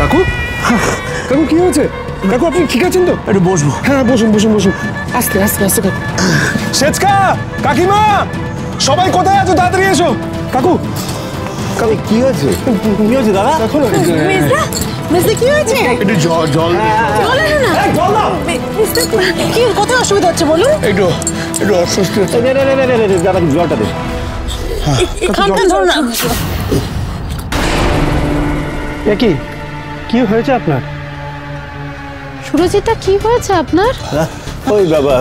কাকু কাকু কি হয়েছে? কাকু আপনি ঠিক আছেন তো? একটু বসবো। হ্যাঁ বসুন বসুন বসুন। আস্তে আস্তে আস্তে কাকু। সেচকা, কাকিমা, সবাই কোথায় আছো? তাড়াতাড়ি এসো। কাকু কাকু কি হয়েছে? কি হয়েছে দাদা? এখন মিস্টার কি হয়েছে? একটু জল জল জল এনে না। জল দাও। মিস্টার কি কোথায় অসুবিধা হচ্ছে বলুন? একটু একটু অসুস্থ। দাদা জলটা দে। খান ধরো না। কি হয়েছে আপনার? সুরজিৎটা কি হয়েছে আপনার? ওই বাবা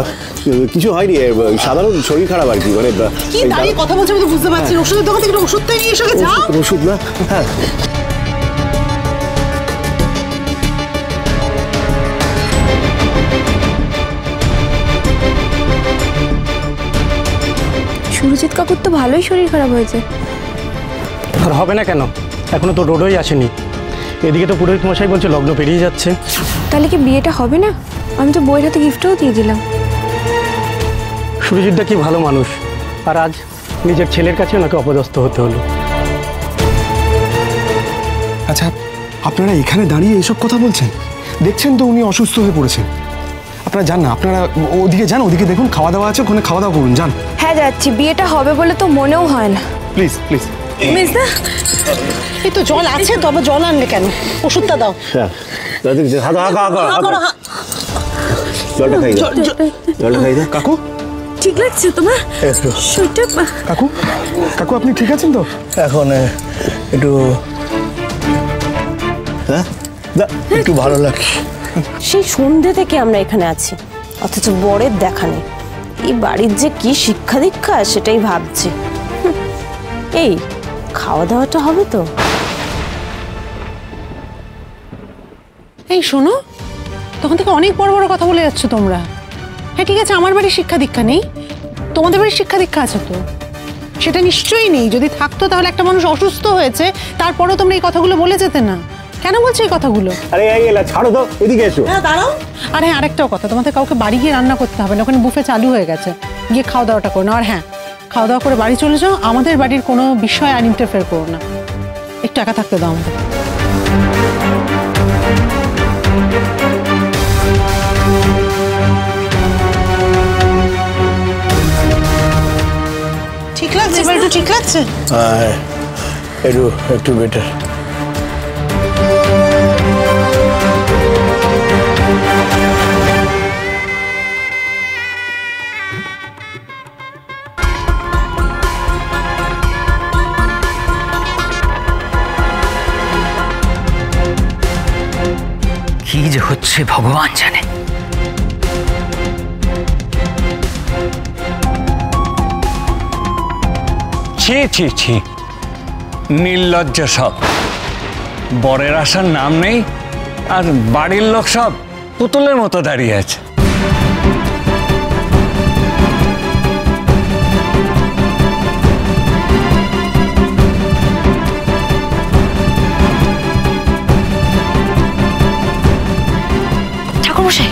কিছু হয়নি, সাধারণ শরীর খারাপ আর কি। মানে কি দাঁড়িয়ে কথা বলছো আমি তো বুঝতে পারছি না। ওষুধের দোকান থেকে একটা ওষুধ নিয়ে এসে যাও। ওষুধ না? হ্যাঁ সুরজিৎ কাকুর তো ভালোই শরীর খারাপ হয়েছে। আর হবে না কেন, এখনো তো রোডই আসেনি। এদিকে তো পুরোহিত মশাই বলছে লগ্ন পেরিয়ে যাচ্ছে। তাহলে কি বিয়েটা হবে না? আমি তো বইয়ের হাতে গিফটও দিয়ে দিলাম। সুরজিৎদা কি ভালো মানুষ, আর আজ নিজের ছেলের কাছে ওনাকে অপদস্থ হতে হলো। আচ্ছা আপনারা এখানে দাঁড়িয়ে এসব কথা বলছেন? দেখছেন তো উনি অসুস্থ হয়ে পড়েছেন। আপনারা যান না, আপনারা ওদিকে যান, ওদিকে দেখুন খাওয়া দাওয়া আছে, ওখানে খাওয়া দাওয়া করুন, যান। হ্যাঁ যাচ্ছি, বিয়েটা হবে বলে তো মনেও হয় না। Please please. মিস্টার এই তো জল আছে, তবে জল আনলে কেন? ওষুধটা দাও। হ্যাঁ জলটা খাই দাও, জলটা খাই দাও। কাকু ঠিক লাগছে তোমার শরীরটা? কাকু কাকু আপনি ঠিক আছেন তো? এখন একটু হ্যাঁ একটু ভালো লাগছে। সেই সন্ধ্যে থেকে আমরা এখানে আছি, অথচ বরের দেখা নেই। এই বাড়ির যে কি শিক্ষা দীক্ষা সেটাই ভাবছি। এই খাওয়া দাওয়াটা হবে তো? এই শোনো, তখন থেকে অনেক বড় বড় কথা বলে যাচ্ছ তোমরা। হ্যাঁ ঠিক আছে, আমার বাড়ির শিক্ষা দীক্ষা নেই, তোমাদের বাড়ির শিক্ষা দীক্ষা আছে তো? সেটা নিশ্চয়ই নেই। যদি থাকতো তাহলে একটা মানুষ অসুস্থ হয়েছে তারপরেও তোমরা এই কথাগুলো বলে যেতে না। কেন বলছো এই কথাগুলো? আরে ছাড়ো তো, এদিকে এসো। হ্যাঁ দাঁড়াও। আর হ্যাঁ আরেকটাও কথা, তোমাদের কাউকে বাড়ি গিয়ে রান্না করতে হবে না, ওখানে বুফে চালু হয়ে গেছে, গিয়ে খাওয়া দাওয়াটা করো না। আর হ্যাঁ, খাওয়া দাওয়া করে বাড়ি চলে যাও, আমাদের বাড়ির কোনো বিষয় আর ইন্টারফেয়ার করো না। একটু একা থাকতে দাও আমাদের। ঠিক লাগছে? এবার একটু ঠিক লাগছে? একটু বেটার। কি যে হচ্ছে ভগবান জানে। ছি ছি ছি, নির্লজ্জ সব। বরের আসার নাম নেই, আর বাড়ির লোক সব পুতুলের মতো দাঁড়িয়ে আছে। ঠাকুরমশাই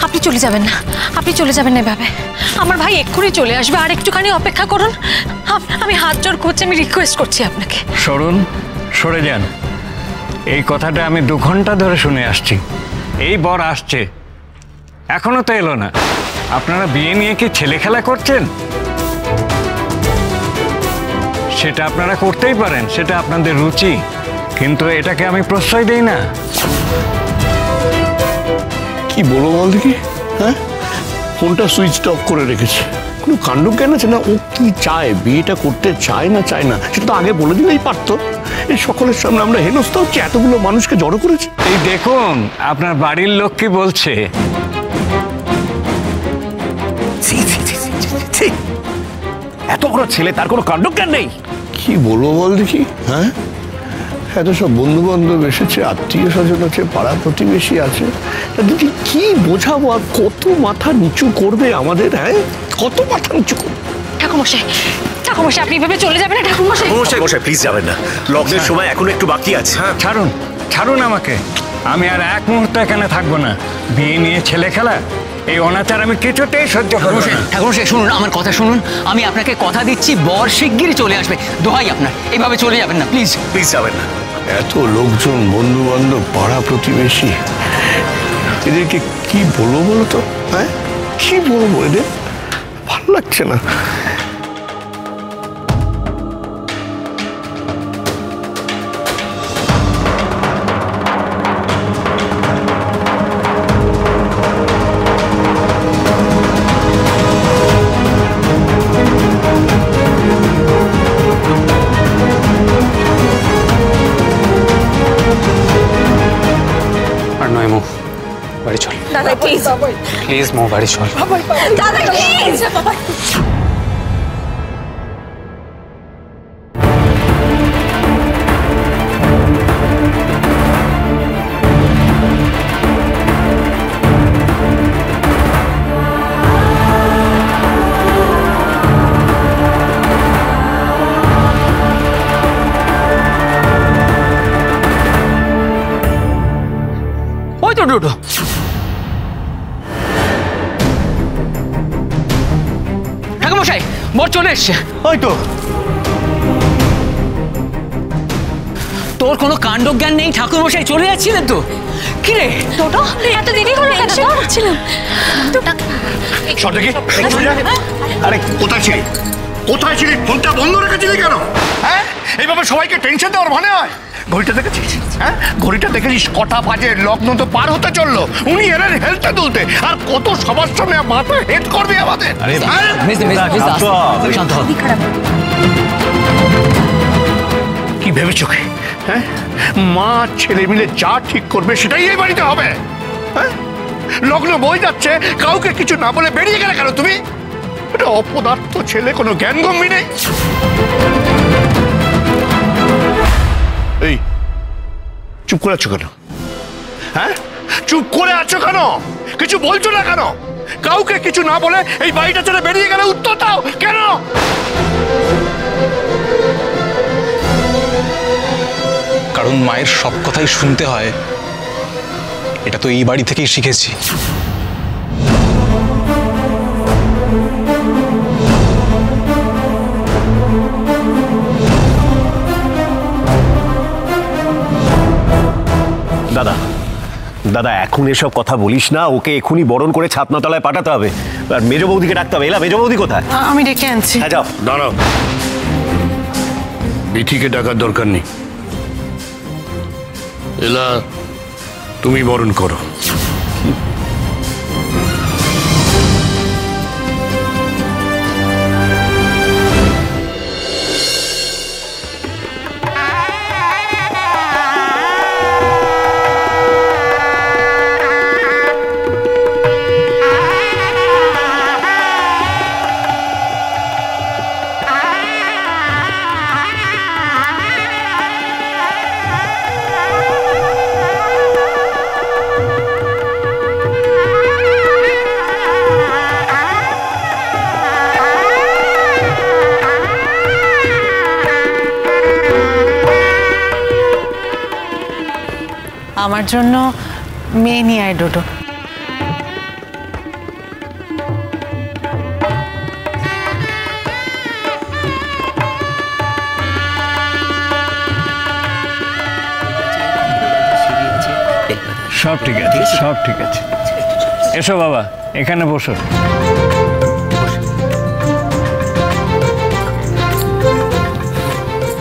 আপনি চলে যাবেন না, আপনি চলে যাবেন না এভাবে। আমার ভাই এক্ষুনি চলে আসবে, আর একটুখানি অপেক্ষা করুন। আমি হাত জোড় করছি, আমি রিকোয়েস্ট করছি আপনাকে। সরুন, সরে যান। এই কথাটা আমি 2 ঘন্টা ধরে শুনে আসছি। এই বর আসছে, এখনো তো এলো না। আপনারা বিয়ে নিয়ে কি ছেলে খেলা করছেন? সেটা আপনারা করতেই পারেন, সেটা আপনাদের রুচি, কিন্তু এটাকে আমি প্রশ্রয় দেই না। কি বলবো বল দেখি? হ্যাঁ, ফোনটা সুইচ অফ করে রেখেছে। কোনো কাণ্ড কেন আছে না? ও কি চায়, বিয়েটা করতে চায় না চায় না সেটা তো আগে বলে দিলেই পারতো। এই সকলের সামনে আমরা হেনস্থা হচ্ছে, এতগুলো মানুষকে জড়ো করেছে। এই দেখুন আপনার বাড়ির লোক কি বলছে। এত বড় ছেলে, তার কোনো কাণ্ড জ্ঞান নেই। কি বলবো বল দেখি? হ্যাঁ, এত সব বন্ধু বান্ধব এসেছে, আত্মীয় স্বজন আছে, পাড়া প্রতিবেশী আছে, তাদেরকে কি বোঝাবো? আর কত মাথা নিচু করবে আমাদের? হ্যাঁ, কত মাথা নিচু করবে? ঠাকুরমশাই, ঠাকুরমশাই আপনি এভাবে চলে যাবেন না। ঠাকুরমশাই মশাই প্লিজ যাবেন না, লগ্নের সময় এখনো একটু বাকি আছে। হ্যাঁ ছাড়ুন, ছাড়ুন আমাকে। আমি আর এক মুহূর্ত এখানে থাকবো না। বিয়ে নিয়ে ছেলে খেলা, এই অনাচার আমি কিছুতেই সহ্য করব না। ঠাকুরমশাই শুনুন, আমার কথা শুনুন। আমি আপনাকে কথা দিচ্ছি, বর শিগগিরই চলে আসবে। দোহাই আপনার, এইভাবে চলে যাবেন না প্লিজ। প্লিজ যাবেন না। এত লোকজন, বন্ধু বান্ধব, পাড়া প্রতিবেশী, এদেরকে কি বলবো বলো তো? হ্যাঁ, কি বলবো এদের? ভালো লাগছে না। বাড়ি চল দাদা প্লিজ, প্লিজ মো, বাড়ি চল। দাদা প্লিজ। ওই তো ডোডো, ঠাকুরমশাই বর চলে এসছে। ওই তো তোর কোনো কাণ্ড জ্ঞান নেই, ঠাকুরমশাই চলে যাচ্ছিলেন তো। কি রে টোটো, এত দেরি হলো কেন? তো ছিলাম আরে কোথায় ছিলি? কোথায় ছিলি? ফোনটা বন্ধ রেখেছিলি কেন? হ্যাঁ, এইভাবে সবাইকে টেনশন দেওয়ার মানে হয়? ঘড়িটা দেখেছিস? হ্যাঁ, ঘড়িটা দেখেছিস কটা বাজে? লগ্ন তো পার হতে চললো। উনি এলেন হেলতে তুলতে, আর কত সবার সামনে মাথা হেড করবে আমাদের। শান্ত হ। কি ভেবেছো কি? হ্যাঁ, মা ছেলে মিলে যা ঠিক করবে সেটাই এই বাড়িতে হবে। হ্যাঁ, লগ্ন বই যাচ্ছে, কাউকে কিছু না বলে বেরিয়ে গেলে কেন তুমি? এটা অপদার্থ ছেলে, কোনো জ্ঞান গম্ভীর নেই। এই চুপ করে আছো কেন? হ্যাঁ, চুপ করে আছো কেন? কিছু বলছো না কেন? কাউকে কিছু না বলে এই বাড়িটা ছেড়ে বেরিয়ে গেলে উত্তর দাও কেন? কারণ মায়ের সব কথাই শুনতে হয়, এটা তো এই বাড়ি থেকেই শিখেছি। দাদা, দাদা এখন এসব কথা বলিস না। ওকে এখনই বরণ করে ছাতনাতলায় পাঠাতে হবে, আর মেজ বৌদিকে ডাকতে হবে। এলা, মেজ বৌদি কোথায়? আমি ডেকে আনছি। হ্যাঁ যাও। দাঁড়াও, বিথিকে ডাকার দরকার নেই। এলা, তুমি বরণ করো। আমার জন্য মেয়ে নিয়ে আয় ডোডো। সব ঠিক আছে, সব ঠিক আছে। এসো বাবা, এখানে বসো।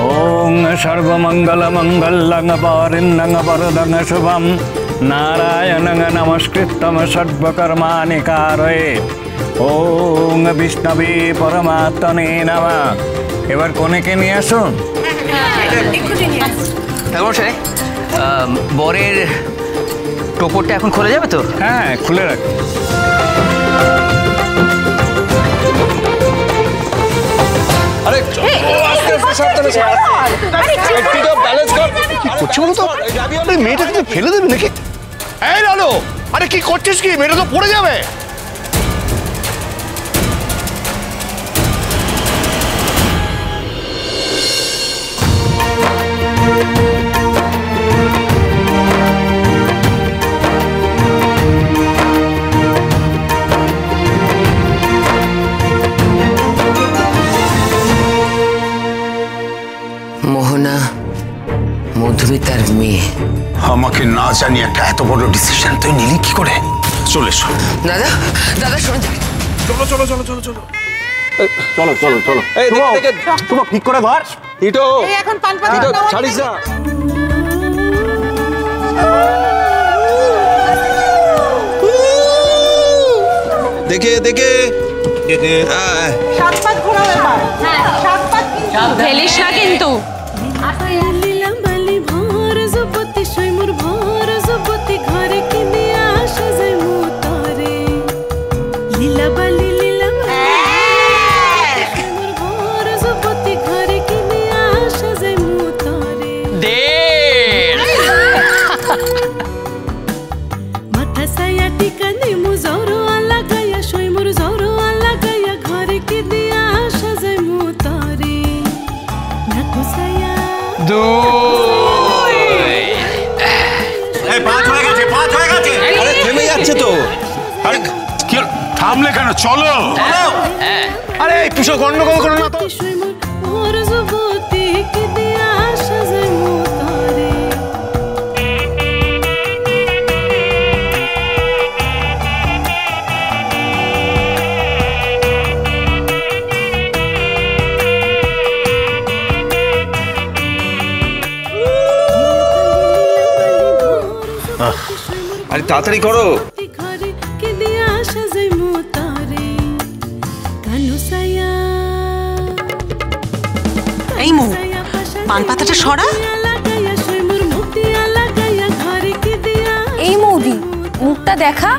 ওং সর্বমঙ্গল মঙ্গলং বরিন্দং বরদং শুভম নারায়ণং নমস্কৃত্যং সর্বকর্মাণি কারয়ে। ওং বিষ্ণবে পরমাত্মনে নমঃ। এবার কনেকে নিয়ে আসুন। ঠাকুরমশাই, বরের টোপরটা এখন খোলা যাবে তো? হ্যাঁ, খুলে রাখ। করছি বলো তো? মেয়েটাকে তো ফেলে দেবে নাকি? এই লালু, আরে কি করছিস কি? মেয়েটা তো পড়ে যাবে। মধুমিতার মেয়ে। আমাকে না জানিয়ে একটা এত বড় ডিসিশন তুই নিলি কি করে? চলে এসো। দাদা দাদা শুনে চলো চলো চলো চলো চলো চলো চলো চলো তোমার ঠিক করে ধর ইটো এখন পান পাতা ইটো ছাড়িস না। দেখে দেখে সাত পাত ঘোরাও এবার। সাত পাত ফেলিস না কিন্তু। থেমে যাচ্ছে তো। আরে কি থামলে কেন? চলো। আরে কিশোর গন্ডগোল করো না তো। আরে তাড়াতাড়ি করো। এই মু পান পাতাটা সরা। এই মৌদি মুখটা দেখা।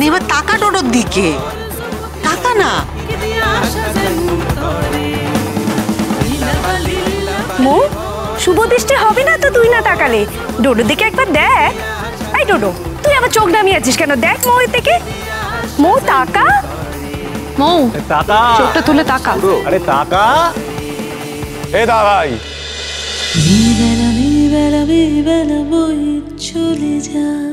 এবার টাকা ডোডোর দিকে টাকা না। মো শুভ দৃষ্টি হবে না তো তুই না তাকালে। ডোডো দিকে একবার দেখ। এই ডোডো তুই আবার চোখ নামিয়ে আছিস কেন? দেখ মৌয়ের দিকে। মৌ তাকা। মৌ টাকা চোখটা তুলে তাকা। আরে টাকা এ দা ভাই বেলা বই চলে যায়।